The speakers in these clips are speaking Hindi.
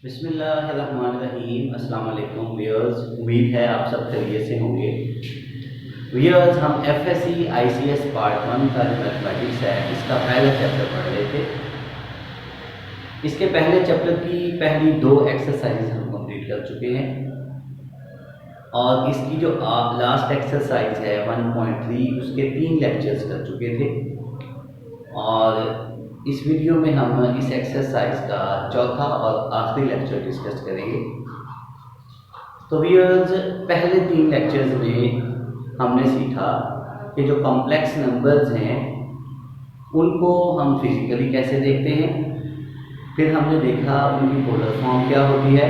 बिस्मिल्लाहिर्रहमानिर्रहीम। अस्सलाम वालेकुम व्यूअर्स, उम्मीद है आप सब खैरियत से होंगे। व्यूअर्स, हम एफएससी आईसीएस पार्ट 1 का जो मैथमेटिक्स है इसका पहला चैप्टर पढ़ रहे थे। इसके पहले चैप्टर की पहली 2 एक्सरसाइज हम कंप्लीट कर चुके हैं और इसकी जो लास्ट एक्सरसाइज है 1.3 उसके 3 लेक्चर्स कर चुके थे और इस वीडियो में हम इस एक्सरसाइज का चौथा और आखिरी लेक्चर डिस्कस करेंगे। तो व्यूअर्स, पहले 3 लेक्चर्स में हमने सीखा कि जो कॉम्प्लेक्स नंबर्स हैं उनको हम फिजिकली कैसे देखते हैं, फिर हमने देखा उनकी पोलर फॉर्म क्या होती है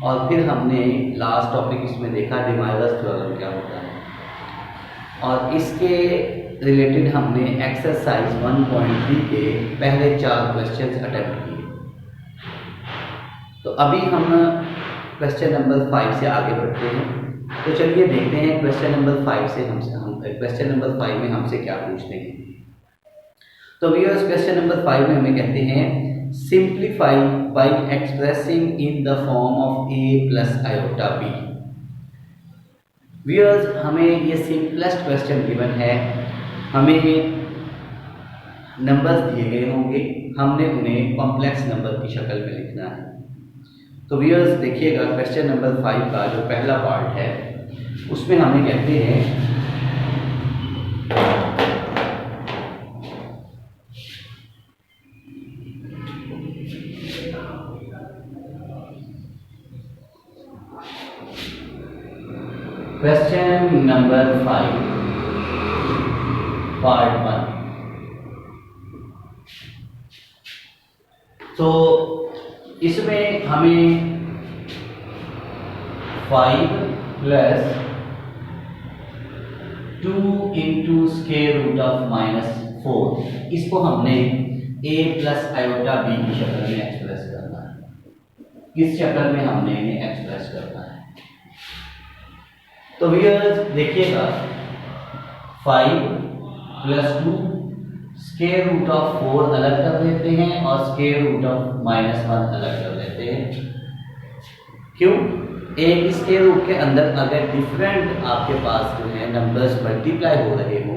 और फिर हमने लास्ट टॉपिक इसमें देखा डिवाइजर्स थ्योरम क्या होता है और इसके रिलेटेड हमने एक्सरसाइज 1.3 के पहले 4 क्वेश्चंस अटेम्प्ट किए। तो अभी हम क्वेश्चन नंबर 5 से आगे बढ़ते हैं। तो चलिए देखते हैं क्वेश्चन नंबर 5 से क्वेश्चन नंबर 5 में हमसे क्या पूछते हैं। तो व्यूअर्स, क्वेश्चन नंबर 5 में हमें कहते हैं simplify bye expressing in the form of a plus iota b। Viewers, हमें ये सिंपलेस्ट क्वेश्चन गिवन है, हमें नंबर्स दिए गए होंगे, हमने उन्हें कॉम्प्लेक्स नंबर की शक्ल में लिखना है। तो व्यूअर्स देखिएगा, क्वेश्चन नंबर 5 का जो पहला पार्ट है उसमें हमें कहते हैं क्वेश्चन नंबर 5 पार्ट 1। तो इसमें हमें 5 plus 2 into square root of -4 इसको हमने a प्लस आयोटा b की शक्ल में एक्सप्रेस करना है। इस शक्ल में हमने इन्हें एक्सप्रेस करना है। तो व्यूअर्स देखिएगा, 5 प्लस 2 स्क्वायर रूट ऑफ 4 अलग कर देते हैं और स्क्वायर रूट ऑफ -1 अलग कर देते हैं। क्यों? एक स्क्वायर रूट के अंदर अगर डिफरेंट आपके पास जो है नंबर्स मल्टीप्लाई हो रहे हो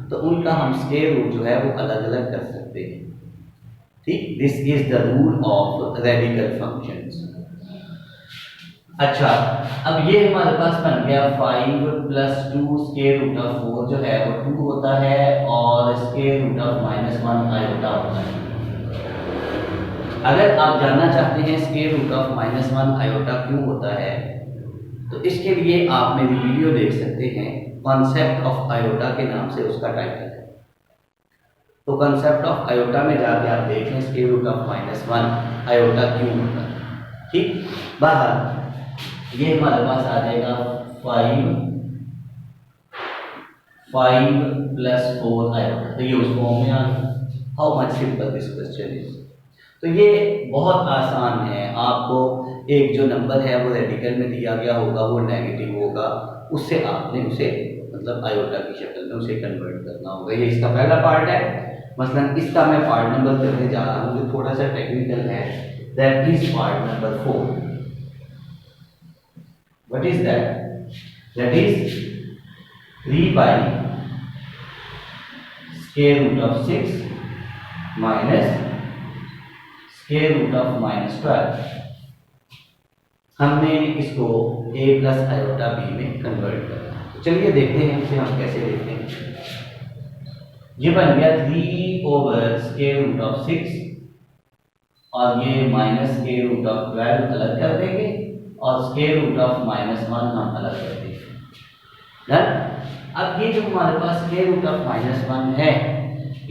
तो उनका हम स्क्वायर रूट जो है वो अलग अलग कर सकते हैं। ठीक, this is the rule of radical functions. अच्छा, अब ये हमारे पास बन गया 5 प्लस 2 स्क्वायर रूट ऑफ 4 जो है वो 2 होता है और स्क्वायर रूट ऑफ -1 आयोटा होता है। अगर आप जानना चाहते हैं स्क्वायर रूट ऑफ -1 आयोटा क्यों होता है तो इसके लिए आप मेरी वीडियो देख सकते हैं, कॉन्सेप्ट ऑफ आयोटा के नाम से उसका टाइटल है। तो कॉन्सेप्ट ऑफ आयोटा में जाके आप देखें स्क्वायर रूट ऑफ -1 आयोटा क्यों होता है। ठीक, बाहर ये हमारे पास आ जाएगा 5 प्लस 4 आयोटा। तो ये उस फॉर्म में आ गया। How much simple this question is. तो ये बहुत आसान है। आपको एक जो नंबर है वो रेडिकल में दिया गया होगा, वो नेगेटिव होगा, उससे आपने उसे मतलब आयोटा की शक्ल में उसे कन्वर्ट करना होगा। ये इसका पहला पार्ट है। मसलन इसका मैं पार्ट नंबर करने जा रहा हूँ जो थोड़ा सा टेक्निकल है। That is part number 4। What is that? That is 3 by square root of 6 minus square root of -12। हमने इसको a प्लस आयोटा b में कन्वर्ट करना है। तो चलिए देखते हैं इसे हम कैसे देखते हैं। ये बन गया 3 ओवर स्क्वायर रूट ऑफ 6 और ये माइनस स्क्वायर रूट ऑफ 12 अलग कर देंगे और स्क्वायर रूट ऑफ -1 हम अलग कर देंगे। डन। अब ये जो हमारे पास स्क्वायर रूट ऑफ -1 है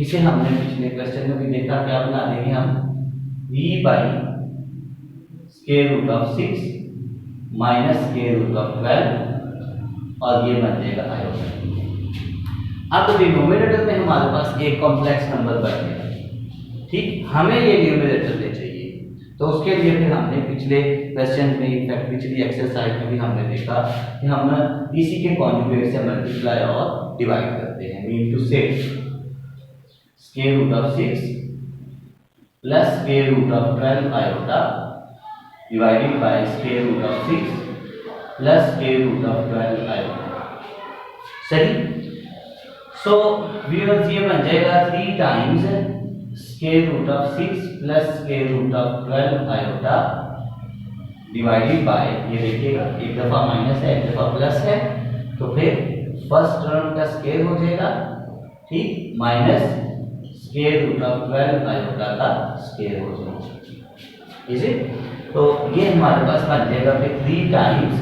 इसे हमने पिछले क्वेश्चन में भी देखा, क्या बना देंगे हम 3 by square root of 6 minus square root of 12 और ये बन जाएगा आयोटा। अब डिनोमिनेटर में हमारे पास एक कॉम्प्लेक्स नंबर बन गया। ठीक, हमें ये न्यूमरेटर दे चाहिए। तो उसके लिए फिर हमने पिछले क्वेश्चन में, इनफैक्ट पिछली एक्सरसाइज में भी हमने देखा कि हम इसी के कॉन्जुगेट से मल्टीप्लाई और डिवाइड करते हैं। मीन टू से square root of 6 plus square root of 12 iota divided by square root of 6 plus square root of 12 iota. सही। सो व्यूअर्स ये बन जाएगा 3 times square root of 6 plus square root of 12 iota divided by, ये देखिएगा एक दफा माइनस है एक दफा प्लस है, तो फिर फर्स्ट टर्म का स्क्वायर हो जाएगा, ठीक, minus square root of 12 iota का स्क्वायर हो जाएगा। Is it? तो ये हमारे पास बन जाएगा फिर 3 times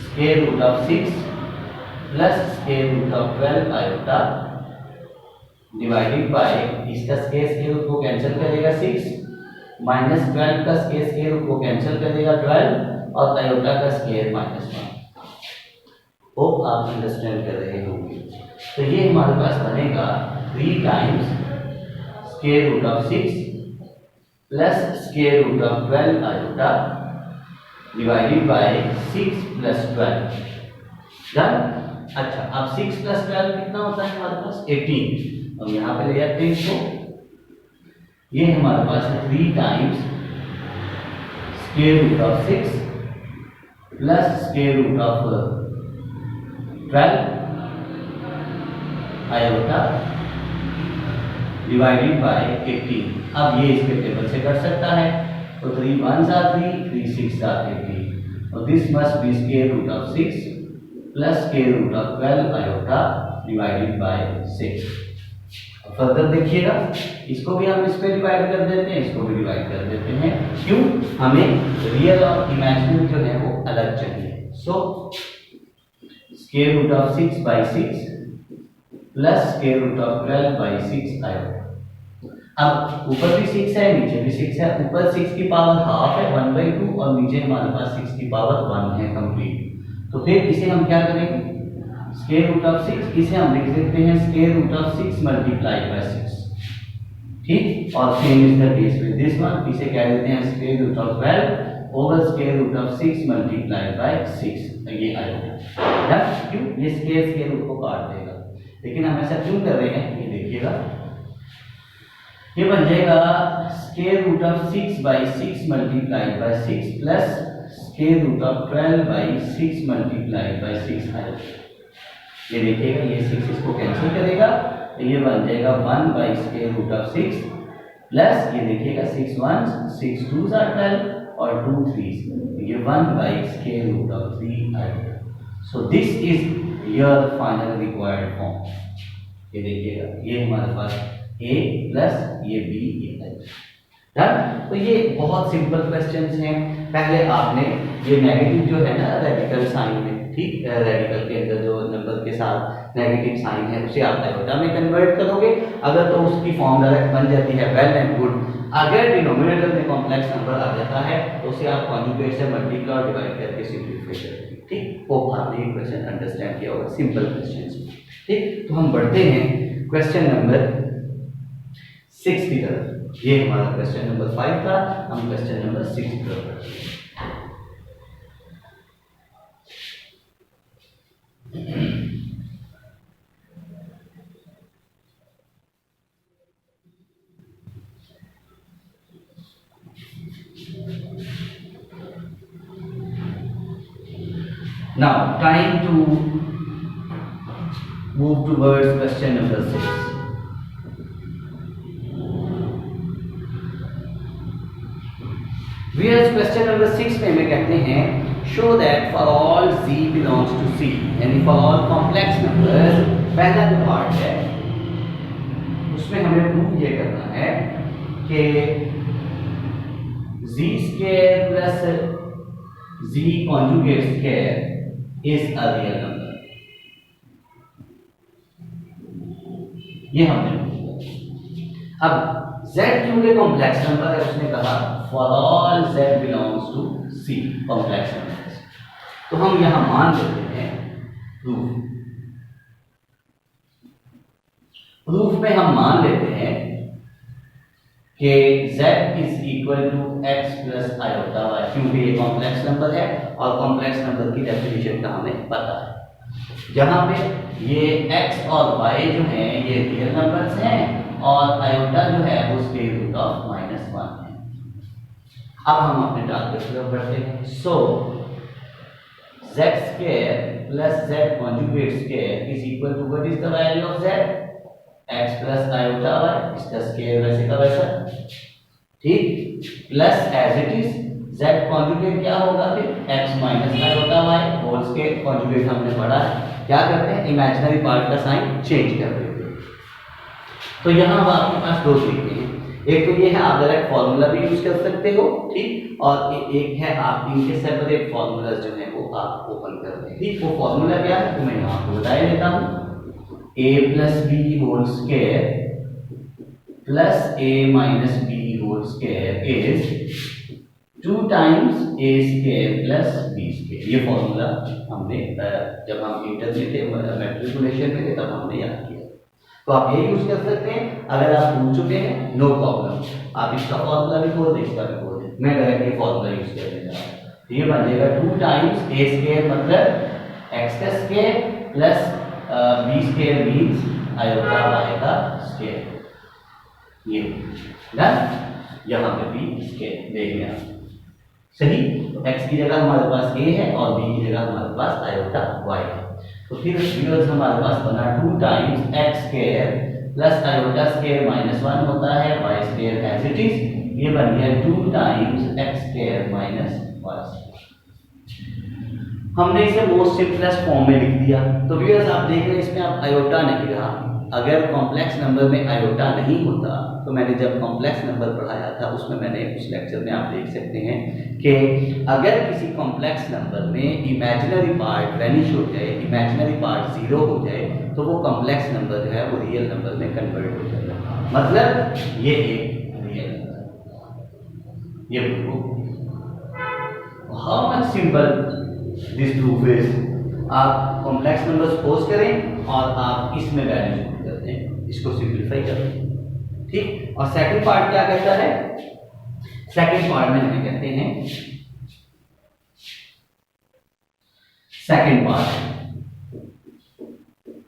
square root of 6 plus square root of 12 iota divided by, इसका स्क्वायर रूट को कैंसिल करेगा 6, माइनस 12 का स्क्वायर रूट को कैंसिल करेगा 12 और आयोटा का स्क्वायर -1। होप आप अंडरस्टैंड कर रहे होंगे। तो ये हमारे पास बनेगा 3 times square root of 6 plus square root of 12 iota divided by 6 plus 12। Done. अच्छा, अब 6 प्लस 12 कितना होता है हमारे पास? 18। अब यहाँ पे ले जाते हैं इसको, ये हमारे पास है 3 times square root of 6 plus square root of 12 iota divided by 18। अब ये इसके टेबल से कर सकता है, तो 3 1s are 3, 3 6 are 18, और this must be square root of 6 plus square root of 12 iota divided by 6। Further देखिएगा, इसको भी हम इस पे डिवाइड कर देते हैं, इसको भी डिवाइड कर देते हैं। क्यों? हमें रियल और इमेजिनरी जो है वो अलग चाहिए। So square root of 6 by 6 plus square root of 12 by 6 iota. अब ऊपर भी 6 है नीचे भी 6 है, ऊपर 6 की पावर हाफ है 1/2 और नीचे हमारे पास 6 की पावर 1 है कंप्लीट। तो फिर इसे हम क्या करेंगे? स्क्वायर रूट ऑफ 6, इसे हम लिख सकते हैं square root of 6 multiplied by 6, ठीक। और same is the case with this one, इसे क्या देते हैं square root of 12 over square root of 6 multiplied by 6, ये आएगा। क्यों? ये स्क्वायर रूट को काट देगा, लेकिन हम ऐसा क्यों कर रहे हैं ये देखिएगा। ये बन जाएगा square root of 6 by 6 multiplied by 6 plus square root of 12 by 6 multiplied by 6 आएगा। ये देखिएगा ये 6 इसको कैंसिल करेगा, तो ये बन जाएगा 1 by square root of 6 plus ये देखिएगा 6 1s 6 2s are 12 और 2 3s, ये 1 बाई स्क्वायर रूट ऑफ 3 आएगा। So this is your final required form. ये देखिएगा ये हमारे पास a प्लस ये b ये डन। तो ये बहुत सिंपल क्वेश्चंस हैं। पहले आपने ये नेगेटिव जो है ना रेडिकल साइन में, ठीक, रेडिकल के अंदर जो नंबर के साथ नेगेटिव साइन है उसे आप आयोटा में कन्वर्ट करोगे, अगर तो उसकी फॉर्म डायरेक्ट बन जाती है वेल एंड गुड। अगर डिनोमिनेटर में कॉम्प्लेक्स नंबर आ जाता है तो उसे आप कॉन्जुगेट से मल्टीप्लाई और डिवाइड करके सिंपलीफाई करोगे, ठीक। वो आपने ये क्वेश्चन अंडरस्टैंड किया होगा, सिंपल क्वेश्चन, ठीक। तो हम बढ़ते हैं क्वेश्चन नंबर 6 की तरफ। ये हमारा क्वेश्चन नंबर 5 था, हम क्वेश्चन नंबर 6 की तरफ बढ़ते हैं। Now, time to move towards question number 6. Whereas question number 6 में हमें कहते हैं show that for all z belongs to C, यानी for all complex numbers, पहला जो पार्ट है उसमें हमें प्रूव ये करना है कि z square plus z conjugate square is a real number। ये हमने अब z क्योंकि कॉम्प्लेक्स नंबर है, उसने कहा for all z belongs to C complex number. तो हम यहां मान लेते हैं प्रूफ में हम मान लेते हैं कि z is equal to x plus iota y, क्योंकि ये कॉम्प्लेक्स नंबर है और कॉम्प्लेक्स नंबर की डेफिनेशन का हमें पता है, जहां पे ये x और y जो हैं ये रियल नंबर्स हैं और आयोटा जो है वो स्क्वायर रूट ऑफ -1 है। अब हम अपने टारगेट की तरफ बढ़ते हैं। So z square plus z conjugate square is equal to what is the value of z, x plus iota y, इसका स्क्वायर वैसे का वैसा, ठीक, plus as it is z conjugate क्या होगा फिर x minus iota y whole square, conjugate हमने पढ़ा है, क्या करते हैं इमेजिनरी पार्ट का साइन चेंज कर देते हैं। तो यहाँ अब आपके पास दो तरीके हैं, एक तो ये है आप डायरेक्ट फॉर्मूला भी यूज कर सकते हो, ठीक, और एक है आप इनके सेपरेट फॉर्मूलाज जो है वो आप ओपन कर दें, ठीक। वो फॉर्मूला क्या है तो मैं यहाँ आपको बता देता हूँ, a plus b whole square plus a minus b whole square is 2 times a square plus b square. ये फॉर्मूला हमने जब हम इंटर में थे, मैट्रिकुलेशन में थे, तब हमने याद किया। तो आप ये यूज कर सकते हैं, अगर आप भूल चुके हैं नो प्रॉब्लम, आप इसका फॉर्मूला भी खोल दें, इसका भी खोल दें, मैं डायरेक्ट ये फॉर्मूला यूज कर देता हूं। ये बन जाएगा 2 टाइम्स a स्क्वायर मतलब x का square plus b square means iota y का स्क्वायर, ये डन। यहां पे b स्क्वायर देखें आप, सही। तो x की जगह हमारे पास a है और b की जगह हमारे पास आयोटा y है। तो फिर व्यूअर्स हमारे पास बना 2 times x square plus iota square minus 1 होता है y square as it is, ये बन गया 2 times x square minus y square. हमने इसे मोस्ट सिंपलेस्ट फॉर्म में लिख दिया। तो व्यूअर्स आप देख रहे हैं इसमें आप आयोटा नहीं रहा, अगर कॉम्प्लेक्स नंबर में आयोटा नहीं होता तो मैंने जब कॉम्प्लेक्स नंबर पढ़ाया था उसमें मैंने उस लेक्चर में आप देख सकते हैं कि अगर किसी कॉम्प्लेक्स नंबर में इमेजिनरी पार्ट वैनिश हो जाए, इमेजिनरी पार्ट जीरो हो जाए, तो वो कॉम्प्लेक्स नंबर जो है वो रियल नंबर में कन्वर्ट हो जाएगा, मतलब ये एक रियल नंबर। ये proof how much simple this proof is. आप कॉम्प्लेक्स नंबर सपोज करें और आप इसमें वैल्यू पुट करते हैं, इसको सिंपलीफाई करते हैं, ठीक। और सेकंड पार्ट क्या कहता है, सेकंड पार्ट में हमें कहते हैं सेकंड पार्ट,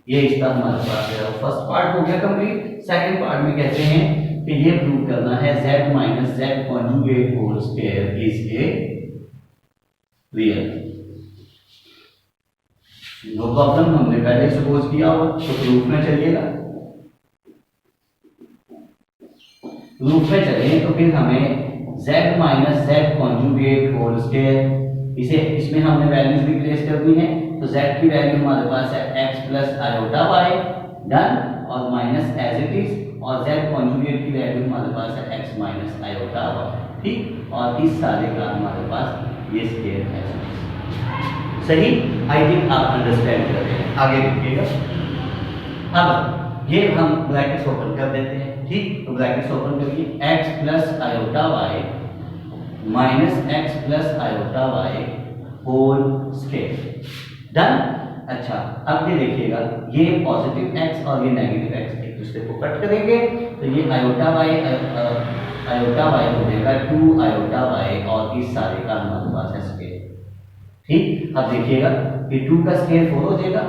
ये इसका हमारे पास है। फर्स्ट पार्ट हो गया कंप्लीट, सेकंड पार्ट में कहते हैं कि ये प्रूव करना है z minus z conjugate whole square is a real. No problem, हमने पहले सपोज किया हो तो प्रूफ में चलिएगा, प्रूफ में चले तो फिर हमें z minus z conjugate whole square, इसे इसमें हमने वैल्यूज भी प्लेस कर दी है, तो z की वैल्यू हमारे पास है x plus iota y, done, और माइनस एज इट इज, और z कॉन्जुगेट की वैल्यू हमारे पास है x माइनस आयोटा y, ठीक। और इस सारे का हमारे पास ये स्क्वायर है, सही। आई थिंक आप अंडरस्टैंड कर रहे हैं, आगे देखिएगा। अब ये हम ब्रैकेट्स ओपन कर देते हैं, ठीक। तो ब्रैकेट्स ओपन करिए, x plus iota y minus x plus iota y whole square, done. अच्छा, अब ये देखिएगा, ये पॉजिटिव x और ये नेगेटिव x एक दूसरे को कट करेंगे, तो ये आयोटा y हो जाएगा 2 आयोटा y, और इस सारे का हमारे पास है स्क्वायर, ठीक। अब देखिएगा कि 2 का स्क्वायर 4 हो जाएगा,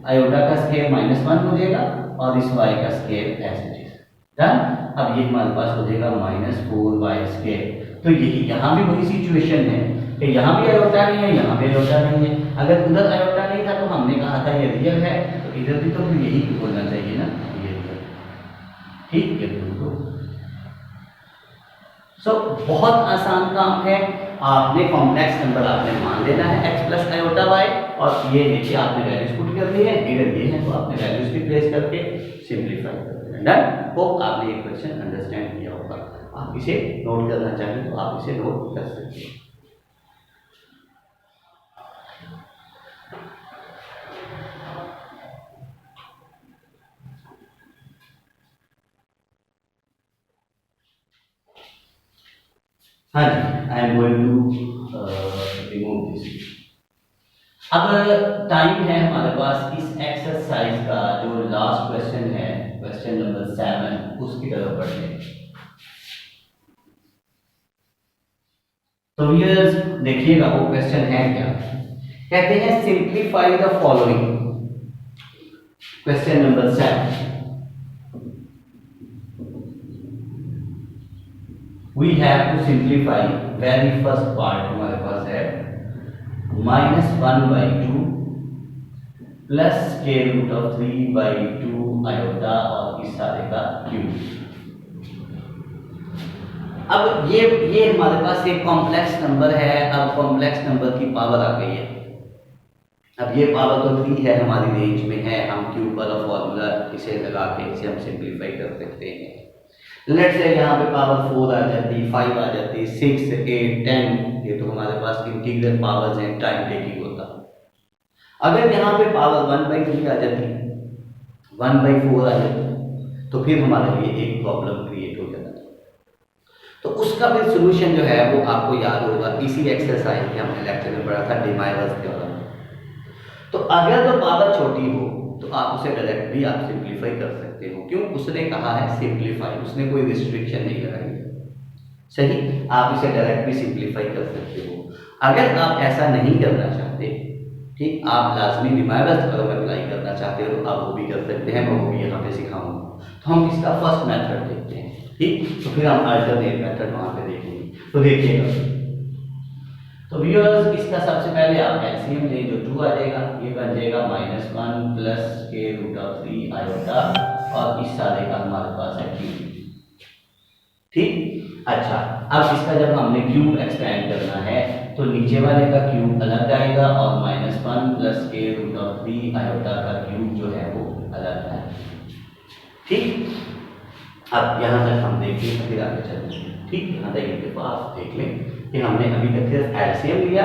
आयोटा का स्क्वायर -1 हो जाएगा, और इस y का square as it is, done. अब ये हमारे पास हो जाएगा -4y स्क्वायर। तो यही यहाँ भी वही सिचुएशन है कि यहाँ भी आयोटा नहीं है, यहाँ भी आयोटा नहीं है। अगर उधर आयोटा नहीं था तो हमने कहा था ये रियल है, तो इधर भी तो यही बोलना चाहिए ना, ये रियल, ठीक। ये सो बहुत आसान काम है, आपने कॉम्प्लेक्स नंबर आपने मान लेना है x प्लस आयोटा y, और ये नीचे आपने वैल्यूज पुट कर दी है, इधर ये है तो आपने वैल्यूज भी प्लेस करके सिंपलीफाई कर देना, डन। होप आपने ये क्वेश्चन अंडरस्टैंड किया होगा। आप इसे नोट करना चाहें तो आप इसे नोट कर सकते हैं। हाँ जी, I am going to remove this. अब टाइम है हमारे पास इस एक्सरसाइज का जो लास्ट क्वेश्चन है, क्वेश्चन नंबर 7, उसकी तरफ बढ़ने। तो ये देखिएगा वो क्वेश्चन है क्या, कहते हैं simplify the following. Question number 7, we have to simplify very first part हमारे पास है -1/2 plus square root of 3/2 iota और इस सारे का क्यूब। अब ये हमारे पास एक कॉम्प्लेक्स नंबर है। अब कॉम्प्लेक्स नंबर की पावर आ गई है। अब ये पावर तो 3 है, हमारी रेंज में है, हम क्यूब वाला फॉर्मूला इसे लगा के इसे हम सिंप्लीफाई कर सकते हैं। लेट्स से यहाँ पे पावर 4 आ जाती, 5 आ जाती, 6, 8, 10, ये तो हमारे पास इंटीग्रल पावर्स हैं, टाइम टेकिंग होता। अगर यहाँ पे पावर 1/3 आ जाती, 1/4 आ जाती, तो फिर हमारे लिए एक प्रॉब्लम क्रिएट हो जाता। तो उसका फिर सोल्यूशन जो है वो आपको याद होगा, इसी एक्सरसाइज में हमने लेक्चर में पढ़ा था, डी माइलर्स थ्योरम। तो अगर तो पावर छोटी हो तो आप उसे डायरेक्ट भी आप सिंप्लीफाई कर सकते हो। क्यों? उसने कहा है सिंप्लीफाई, उसने कोई रिस्ट्रिक्शन नहीं लगाई। सही, आप इसे डायरेक्ट भी सिंप्लीफाई कर सकते हो। अगर आप ऐसा नहीं करना चाहते, ठीक, आप लाजमी डी माइलर्स थ्योरम अप्लाई करना चाहते हो तो आप वो भी कर सकते हैं, मैं वो भी यहाँ पे सिखाऊंगा। तो हम इसका फर्स्ट मेथड देखते हैं, ठीक, तो फिर हम अल्टरनेट मेथड वहां पे देखेंगे। तो देखिएगा, तो व्यूअर्स इसका सबसे पहले आप एलसीएम ले, जो 2 आ जाएगा, ये बन जाएगा -1 plus square root of 3 iota और इस सारे का हमारे पास है क्यूब। ठीक, अच्छा, अब इसका जब हमने क्यूब एक्सपेंड करना है तो नीचे वाले का क्यूब अलग आएगा और -1 plus square root of 3 iota का क्यूब जो है वो अलग आएगा। ठीक, अब यहाँ तक हम देखिए, फिर आगे चलते हैं। ठीक, यहाँ तक एक दफा आप देख लें कि हमने अभी तक सिर्फ एलसीएम लिया।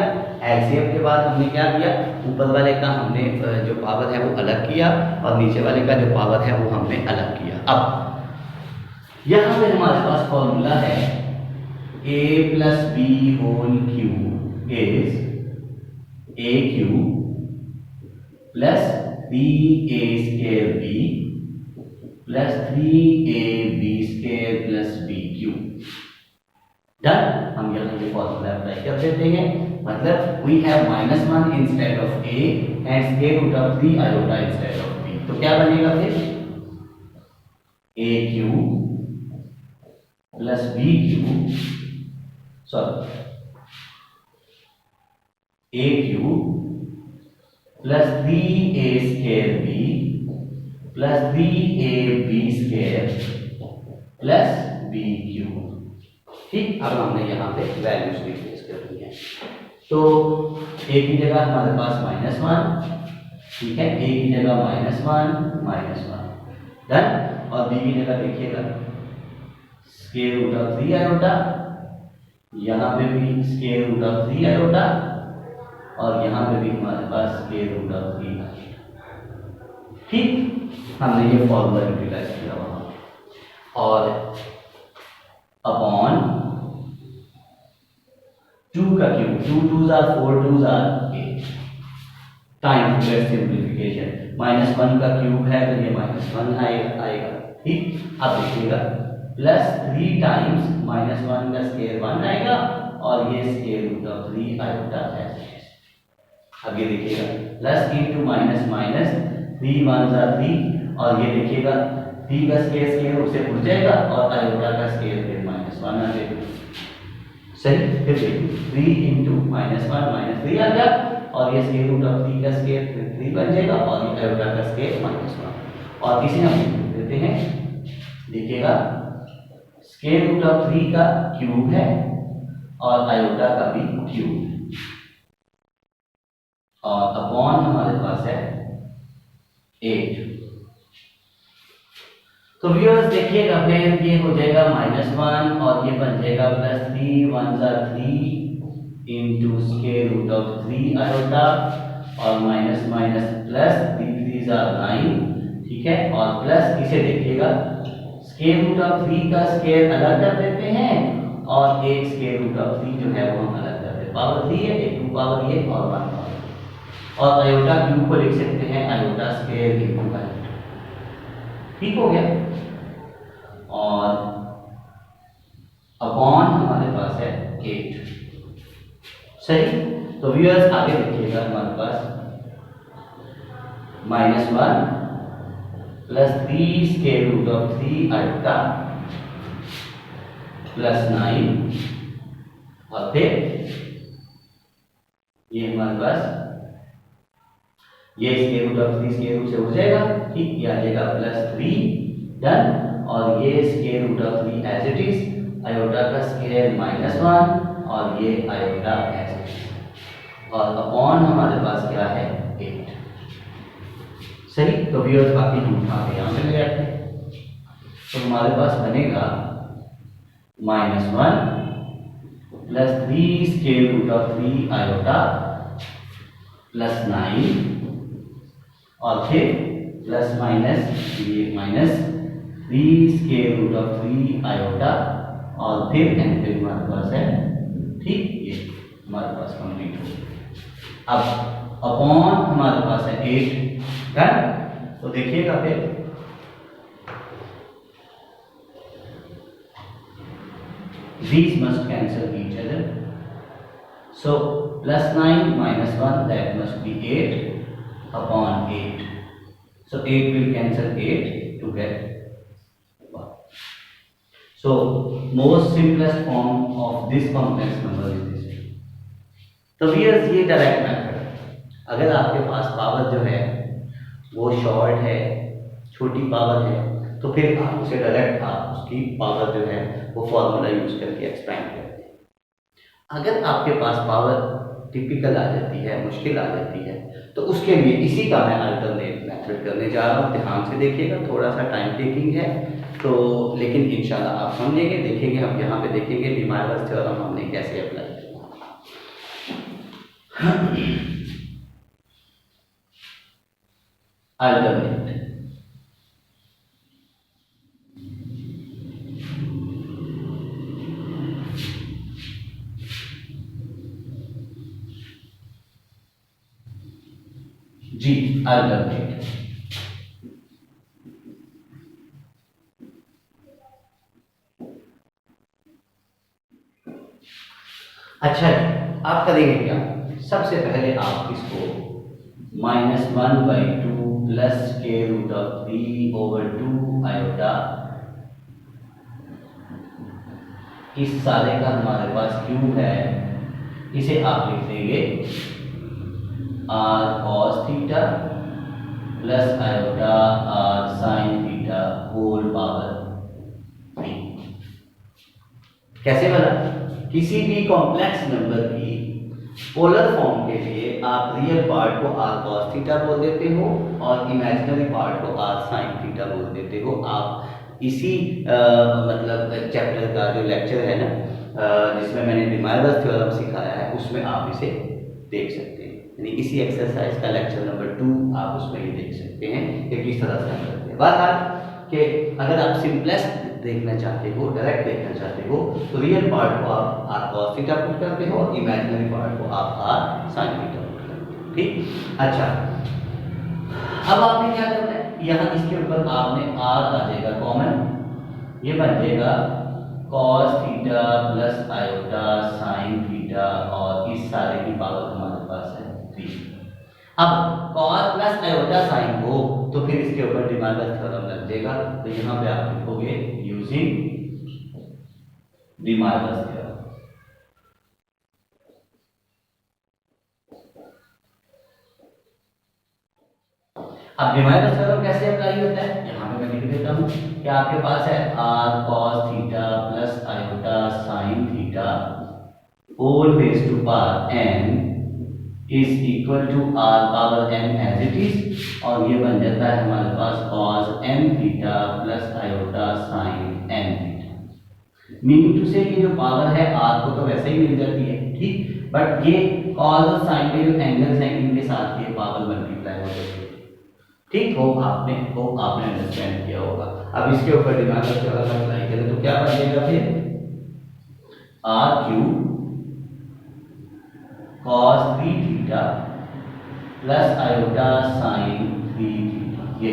एलसीएम के बाद हमने क्या किया, ऊपर वाले का हमने जो पावर है वो अलग किया और नीचे वाले का जो पावर है वो हमने अलग किया। अब यहाँ पे हमारे पास फॉर्मूला है a plus b whole cube is a cube plus 3a square b plus 3ab square plus b cube. Done, हम यहाँ ये फॉर्मूला अप्लाई कर देते हैं। मतलब we have -1 instead of a and square root of 3 iota instead of b। तो क्या बनेगा फिर, a cube plus b cube, sorry, a cube plus 3a square b plus 3ab square plus b cube. ठीक, अब हमने यहाँ पे वैल्यूज रिप्लेस कर दी है। तो a की जगह हमारे पास -1, ठीक है, a की जगह -1 डन, और b की जगह देखिएगा स्क्वायर रूट ऑफ 3 आयोटा, यहाँ पे भी स्क्वायर रूट ऑफ 3 आयोटा और यहाँ पे भी हमारे पास स्क्वायर रूट ऑफ 3 आयोटा। ठीक, हमने ये फॉर्मूला यूटिलाइज किया वहां, और अपॉन 2 का cube, 2 2s are 4 2s are 8 time simplification. -1 का क्यूब है तो ये -1 आएगा। ठीक, अब देखिएगा प्लस 3 टाइम्स -1 का स्क्वायर 1 आएगा और ये स्क्वायर रूट ऑफ 3 आयोटा है। अब ये देखिएगा plus into minus minus, 3 1s are 3 और ये देखिएगा 3 का स्क्वायर उससे उड़ जाएगा और आयोटा का स्क्वायर फिर -1 आ जाएगा। सही, फिर देखिए 3 इंटू -1 -3 आ गया और ये स्क्वायर रूट ऑफ 3 का स्क्वायर फिर 3 बन जाएगा और ये आयोटा का स्क्वायर -1। और इसे हम देते हैं, देखिएगा स्क्वायर रूट ऑफ 3 का क्यूब है और आयोटा का भी क्यूब है और अपॉन हमारे पास है 8। तो व्यूअर्स देखिएगा फिर ये हो जाएगा -1 और ये बन जाएगा plus 3 1s are 3 into square root of 3 iota और minus minus plus 3 3s are 9। ठीक है, और प्लस इसे देखिएगा स्क्वायर रूट ऑफ 3 का स्क्वायर अलग कर देते हैं और एक स्क्वायर रूट ऑफ 3 जो है वो हम अलग कर देते हैं। पावर 3 है, एक 2 पावर ये और 1 पावर, और आयोटा क्यूब को लिख सकते हैं आयोटा स्क्वायर इंटू आयोटा। ठीक हो गया, और अपॉन हमारे पास है 8। सही, तो व्यूअर्स आगे देखिएगा हमारे पास -1 plus 3 square root of 3 iota plus 9 और फिर ये हमारे पास ये square root of 3 square root से हो जाएगा, ठीक, ये आ जाएगा प्लस 3 डन। और ये square root of 3 as it is, iota का स्क्वायर -1 और ये आयोटा एज इट इज, और अपॉन हमारे पास क्या है 8। सही, तो व्यूअर्स बाकी हम आगे यहाँ पे ले आते हैं। तो हमारे पास बनेगा -1 plus 3 square root of 3 iota plus 9 और फिर प्लस माइनस ये minus 3 square root of 3 iota और फिर हमारे पास है, ठीक, ये हमारे पास कंप्लीट हो गया। अब अपॉन हमारे पास है 8 डन। तो देखिएगा फिर these must cancel each other, so plus 9 minus 1 that must be 8 upon 8, so 8 will cancel 8 to get 1. So most simplest form of this complex number is this. तो व्यूअर्स ये डायरेक्ट मेथड है। अगर आपके पास पावर जो है वो शॉर्ट है, छोटी पावर है, तो फिर आप उसे डायरेक्ट आप उसकी पावर जो है वो फॉर्मूला यूज करके एक्सपेंड करते हैं। अगर आपके पास पावर टिपिकल आ जाती है, मुश्किल आ जाती है, तो उसके लिए इसी का मैं अल्टरनेट मेथड करने जा रहा हूँ। ध्यान से देखिएगा, थोड़ा सा टाइम टेकिंग है तो, लेकिन इंशाल्लाह आप समझेंगे। देखेंगे हम यहाँ पे देखेंगे डिमाइवर्स थ्योरम हमने कैसे अप्लाई किया। अल्टरनेट जी, अल्टरनेट अच्छा जी, आप करेंगे क्या? सबसे पहले आप इसको -1/2 plus square root of 3/2 iota, इस सारे का हमारे पास क्यूब है, इसे आप लिख देंगे r cos theta plus iota r sin theta whole power 3। कैसे बना? किसी भी कॉम्प्लेक्स नंबर की पोलर फॉर्म के लिए आप रियल पार्ट को r cos थीटा बोल देते हो और इमेजिनरी पार्ट को r sin थीटा बोल देते हो। आप इसी मतलब चैप्टर का जो लेक्चर है ना, जिसमें मैंने डिमाइवर्स थ्योरम सिखाया है, उसमें आप इसे देख सकते हैं। यानी इसी एक्सरसाइज का लेक्चर नंबर 2 आप उसमें ही देख सकते हैं कि किस तरह से हम करते हैं। बात आज कि अगर आप सिंपलेस्ट देखना चाहते हो, डायरेक्ट देखना चाहते हो, तो रियल पार्ट को आप r cos थीटा पुट करते हो और इमेजिनरी पार्ट को आप r sin थीटा पुट करते हो, ठीक। अच्छा, अब आपने क्या करना है, यहाँ इसके ऊपर आपने r आ जाएगा कॉमन, ये बन जाएगा cos theta plus iota sin theta और इस सारे की पावर हमारे पास है 3। अब cos प्लस आयोटा sin हो तो फिर इसके ऊपर डिमाइवर्स थ्योरम लग जाएगा। तो यहाँ पे आप लिखोगे यूजिंग डिमाइवर्स थ्योरम। अब डिमाइवर्स थ्योरम कैसे अप्लाई होता है, यहाँ पे मैं लिख देता हूँ कि आपके पास है r cos theta plus iota sin theta whole raise to power n is equal to r power n as it is, और ये बन जाता है हमारे पास cos n theta plus iota sin n theta. Meaning to say ये जो पावर है r को तो वैसे ही मिल जाती है, ठीक, बट ये cos और sin के जो एंगल्स हैं इनके साथ ये पावर मल्टीप्लाई हो जाती है, ठीक। हो आपने अंडरस्टैंड किया होगा। अब इसके ऊपर डिमाइवर्स थ्योरम अप्लाई करें तो क्या बन जाएगा फिर r³ cos 3 theta plus iota sin 3 theta, ये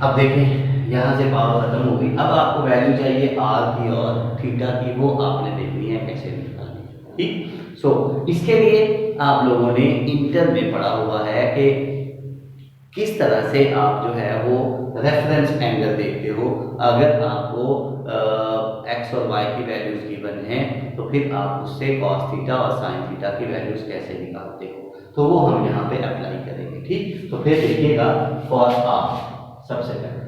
अब देखें यहाँ से पावर खत्म हो गई। अब आपको वैल्यू चाहिए r की और थीटा की, वो आपने देखनी है कैसे निकालनी, ठीक। सो इसके लिए आप लोगों ने इंटर में पढ़ा हुआ है कि किस तरह से आप जो है वो रेफरेंस एंगल देखते हो, अगर आपको एक्स और वाई की वैल्यूज गिवन है तो फिर आप उससे कॉस थीटा और साइन थीटा की वैल्यूज कैसे निकालते हो, तो वो हम यहाँ पे अप्लाई करेंगे। ठीक, तो फिर देखिएगा फॉर आर, सबसे पहले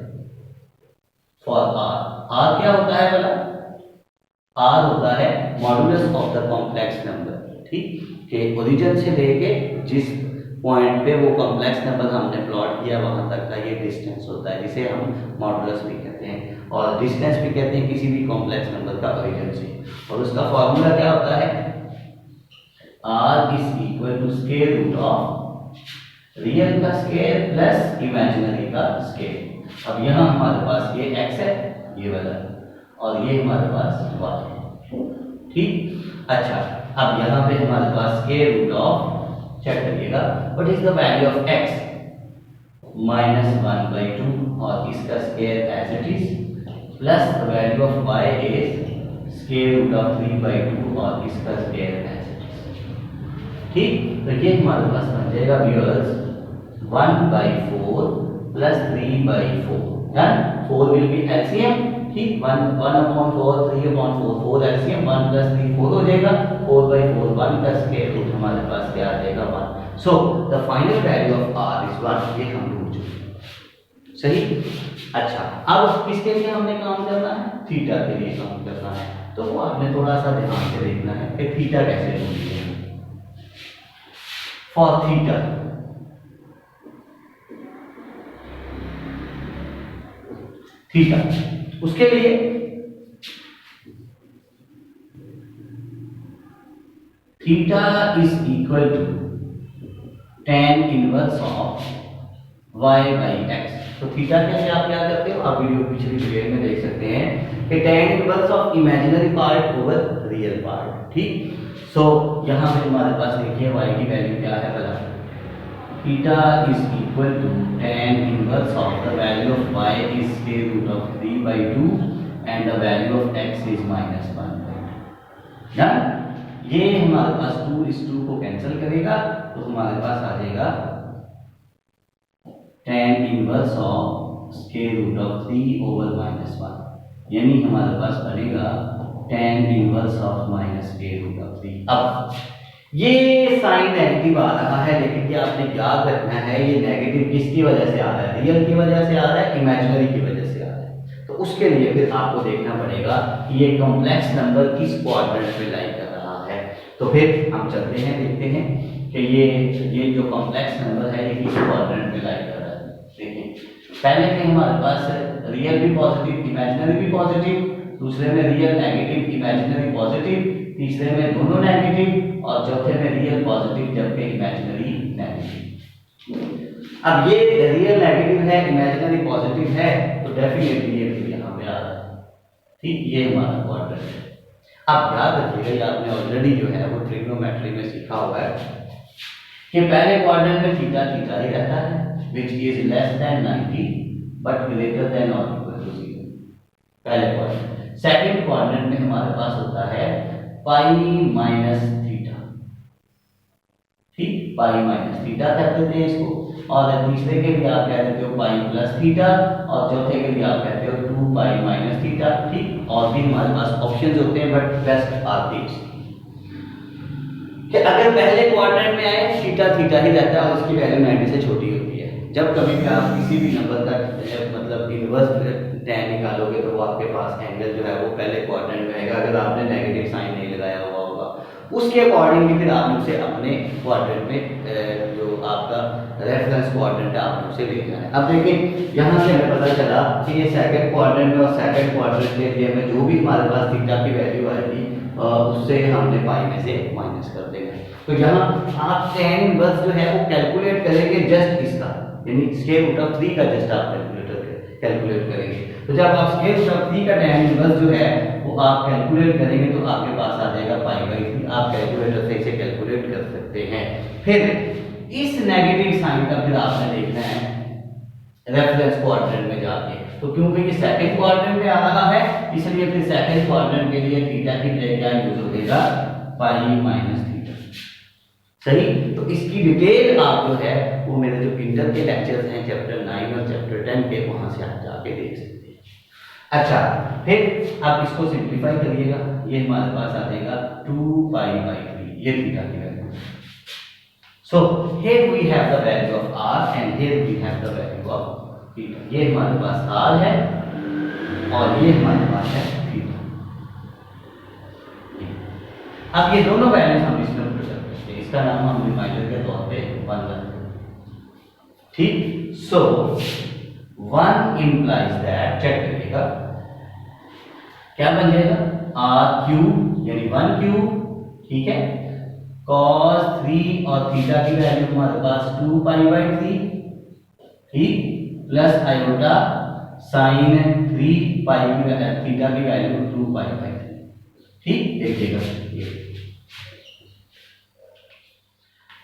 फॉर आर क्या होता है बोला, आर होता है modulus of the complex number. ठीक, कि ओरिजिन से लेके जिस पॉइंट पे वो कॉम्प्लेक्स नंबर हमने प्लॉट किया वहां तक का ये डिस्टेंस होता है, जिसे हम मॉडुलस भी कहते हैं और डिस्टेंस भी कहते हैं किसी भी कॉम्प्लेक्स नंबर का ओरिजिन से। और उसका फॉर्मूला क्या होता है, r is equal to square root of real का स्क्वायर प्लस इमेजिनरी का स्क्वायर। अब यहाँ हमारे पास ये x है, ये वाला, और ये हमारे पास y है। ठीक, अच्छा, अब यहाँ पे हमारे पास स्क्वायर रूट ऑफ, चेक करिएगा, what is the value of x, -1/2 और इसका square as it is, plus the value of y is square root of 3/2 और इसका स्क्वायर एज इट इज। ठीक, तो ये हमारे पास बन जाएगा viewers 1/4 plus 3/4, done. 4 will be LCM, ठीक, 1/4 3/4, 4 एलसीएम, 1 प्लस 3 4 हो जाएगा, 4/4 1 का स्क्वायर रूट हमारे पास क्या आ जाएगा 1। So the final value of r is 1, ये हम ढूंढ चुके। सही, अच्छा, अब किसके लिए हमने काम करना है, थीटा के लिए काम करना है, तो वो आपने थोड़ा सा ध्यान से देखना है कि थीटा कैसे ढूंढेंगे। फॉर थीटा, थीटा, उसके लिए theta is equal to tan inverse of y by x। तो थीटा के लिए आप क्या करते हो, आप वीडियो पिछली वीडियो में देख सकते हैं कि tan inverse of imaginary part over real part. ठीक, सो यहाँ पे हमारे पास देखिए y की वैल्यू क्या है बता, theta is equal to tan inverse of the value of y is square root of 3/2 and the value of x is -1/2। Done, ये हमारे पास 2 इस 2 को कैंसिल करेगा तो हमारे पास आ जाएगा tan inverse of square root of 3 over -1, यानी हमारे पास बनेगा tan inverse of minus square root of 3। अब ये साइन नेगेटिव आ रहा है, लेकिन ये आपने याद रखना है ये नेगेटिव किसकी वजह से आ रहा है, रियल की वजह से आ रहा है, इमेजिनरी की वजह से आ रहा है। तो उसके लिए फिर आपको देखना पड़ेगा कि ये कॉम्प्लेक्स नंबर किस क्वाड्रेंट में लाई कर रहा है। तो फिर हम चलते हैं, देखते हैं कि ये जो कॉम्प्लेक्स नंबर है ये किस क्वाड्रेंट में लाई कर रहा है। देखिए, पहले में हमारे पास रियल भी पॉजिटिव, इमेजिनरी भी पॉजिटिव, दूसरे में रियल नेगेटिव, इमेजिनरी पॉजिटिव, तीसरे में दोनों नेगेटिव, और चौथे में रियल पॉजिटिव जबकि इमेजिनरी नेगेटिव। अब ये रियल नेगेटिव है, इमेजिनरी पॉजिटिव है, तो डेफिनेटली ये फिर यहाँ पे आ रहा है। ठीक, ये हमारा क्वाड्रेंट है। अब याद रखिएगा, ये आपने ऑलरेडी जो है वो ट्रिग्नोमेट्री में सीखा हुआ है कि पहले क्वाड्रेंट में थीटा थीटा ही रहता है, which is less than 90 but greater than और इक्वल टू 0, पहले क्वाड्रेंट। सेकंड क्वाड्रेंट में हमारे पास होता है पाई माइनस थीटा। ठीक, पाई माइनस थीटा कहते थे इसको, और तीसरे के लिए आप कह देते हो पाई प्लस थीटा, और चौथे के लिए आप कहते हो 2 पाई माइनस थीटा। ठीक, और भी हमारे पास ऑप्शंस होते हैं, बट बेस्ट आर दीस कि अगर पहले क्वाड्रेंट में आए थीटा थीटा ही रहता है और उसकी वैल्यू 90 से छोटी होती है। जब कभी भी आप किसी भी नंबर का मतलब इनवर्स tan निकालोगे तो वो आपके पास एंगल जो है वो पहले क्वाड्रेंट में आएगा, अगर आपने नेगेटिव साइन नहीं लगाया हुआ होगा। उसके अकॉर्डिंगली फिर आपने उसे अपने क्वाड्रेंट में जो आपका रेफरेंस क्वाड्रेंट है आपने उसे ले जाना है। अब देखिए, यहाँ से हमें पता चला कि ये सेकंड क्वाड्रेंट में, और सेकंड क्वाड्रेंट के लिए हमें जो भी हमारे पास थीटा की वैल्यू आएगी उससे हमने पाई में से माइनस कर देना। तो यहाँ आप tan इनवर्स जो है वो कैलकुलेट करेंगे जस्ट इसका, यानी स्क्वायर रूट ऑफ 3 का जस्ट आप कैलकुलेट करेंगे। तो जब आप स्क्वायर रूट ऑफ 3 का tan इनवर्स जो है वो आप कैलकुलेट करेंगे तो आपके पास आ जाएगा π/3। आप कैलकुलेटर से इसे कैलकुलेट कर सकते हैं। फिर इस नेगेटिव साइन का फिर आपने देखना है रेफरेंस क्वाड्रेंट में जाके, तो क्योंकि ये सेकंड क्वाड्रेंट में आ रहा है इसलिए फिर सेकंड क्वाड्रेंट के लिए थीटा की जगह क्या यूज होगा, पाई माइनस थीटा। सही। तो इसकी डिटेल आप जो है वो मेरे जो इंटर के लेक्चर्स हैं चैप्टर 9 और चैप्टर 10 के, वहां से आप जाके देख सकते हैं। अच्छा, फिर आप इसको सिंप्लीफाई करिएगा, ये हमारे पास आ जाएगा 2π/3, ये थीटा की value. So here we have the value of r and here we have the value of theta. ये हमारे पास r है और ये हमारे पास है थीटा। अब ये दोनों वैल्यूज हम इसमें पुट कर सकते हैं, इसका नाम हम रिमाइंडर के तौर पे 1 रखते हैं। ठीक। सो 1 इंप्लाइज दैट, चेक करिएगा क्या बन जाएगा, r³ यानी 1³, ठीक है, cos 3 और थीटा की वैल्यू हमारे पास 2π/3, ठीक, प्लस आयोटा साइन 3π थीटा की वैल्यू 2π/3। ठीक, देखिएगा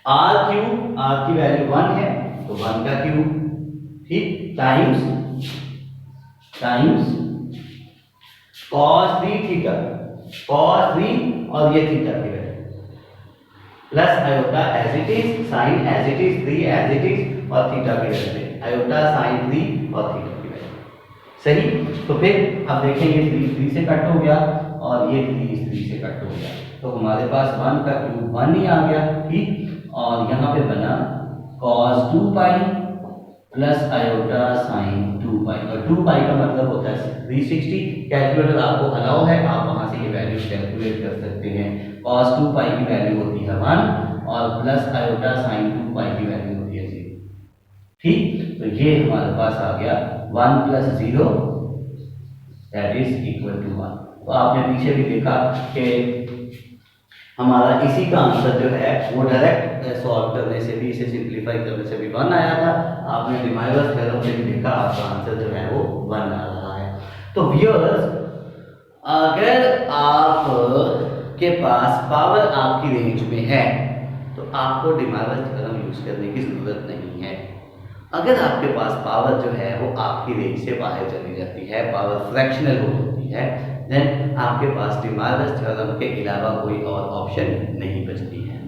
r³ r की वैल्यू 1 है तो 1 का क्यूब, ठीक, टाइम्स cos 3 थीटा, cos 3 और ये थीटा की value, plus iota as it is, sine as it is, 3 as it is और थीटा की वैल्यू, आयोटा साइन 3 और थीटा की वैल्यू। सही। तो फिर अब देखें ये 3 से कट हो गया और ये 3 से कट हो गया, तो हमारे पास 1 का क्यूब 1 ही आ गया, ठीक, और यहाँ पे बना cos 2π प्लस आयोटा साइन 2π, और 2π का मतलब होता है 360। कैलकुलेटर आपको अलाउ है, आप वहां से ये वैल्यू कैलकुलेट कर सकते हैं। cos 2π की वैल्यू होती है 1 और प्लस आयोटा साइन 2π की वैल्यू होती है 0। ठीक, तो ये हमारे पास आ गया 1 + 0 दैट इज इक्वल टू 1। तो आपने पीछे भी देखा कि हमारा इसी का आंसर जो है वो डायरेक्ट सॉल्व करने से भी, इसे सिंप्लीफाई करने से भी 1 आया था। आपने डिमाइवर्स थ्योरम से भी देखा आपका आंसर जो है वो 1 आ रहा है। तो व्यूअर्स, अगर आप के पास पावर आपकी रेंज में है तो आपको डिमाइवर्स थ्योरम यूज करने की जरूरत नहीं है। अगर आपके पास पावर जो है वो आपकी रेंज से बाहर चली जाती है, पावर फ्रैक्शनल हो जाती है, देन आपके पास डिमाइवर्स थ्योरम के अलावा कोई और ऑप्शन नहीं बचती है।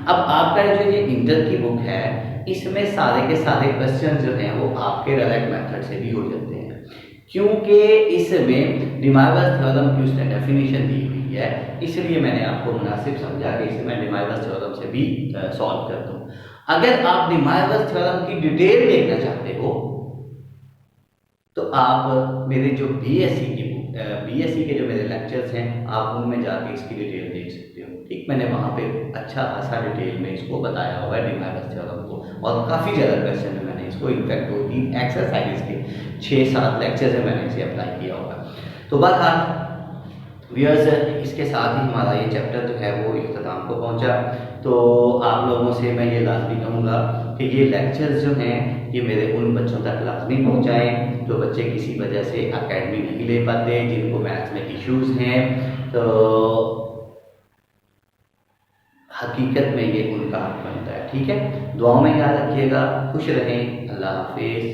अब आपका जो ये इंटर की बुक है इसमें सारे के सारे क्वेश्चन जो हैं वो आपके डायरेक्ट मेथड से भी हो जाते हैं, क्योंकि इसमें डिमाइवर्स थ्योरम की उसने डेफिनेशन दी हुई है, इसलिए मैंने आपको मुनासिब समझा कि इसे मैं डिमाइवर्स थ्योरम से भी सॉल्व कर दूं। अगर आप डिमाइवर्स थ्योरम की डिटेल देखना चाहते हो तो आप मेरे जो बीएससी के जो मेरे लेक्चर्स हैं आप उनमें जाके इसकी डिटेल देख सकते हो। ठीक, मैंने वहाँ पे अच्छा खासा डिटेल में इसको बताया हुआ है डिमाइवर्स थ्योरम को, और काफ़ी ज़्यादा क्वेश्चन में मैंने इसको इनफैक्ट 2-3 एक्सरसाइज के 6-7 लेक्चर में मैंने इसे अप्लाई किया हुआ है। तो बहरहाल व्यूअर्स, इसके साथ ही हमारा ये चैप्टर जो है वो इख्तिताम को पहुंचा। तो आप लोगों से मैं ये लाजमी कहूँगा कि ये लेक्चर्स जो हैं ये मेरे उन बच्चों तक लाजमी पहुँचाएँ जो बच्चे किसी वजह से एकेडमी नहीं ले पाते, जिनको मैथ्स में इश्यूज़ हैं। तो हकीकत में ये उनका हक बनता है। ठीक है, दुआओं में याद रखिएगा, खुश रहें, अल्लाह हाफिज़।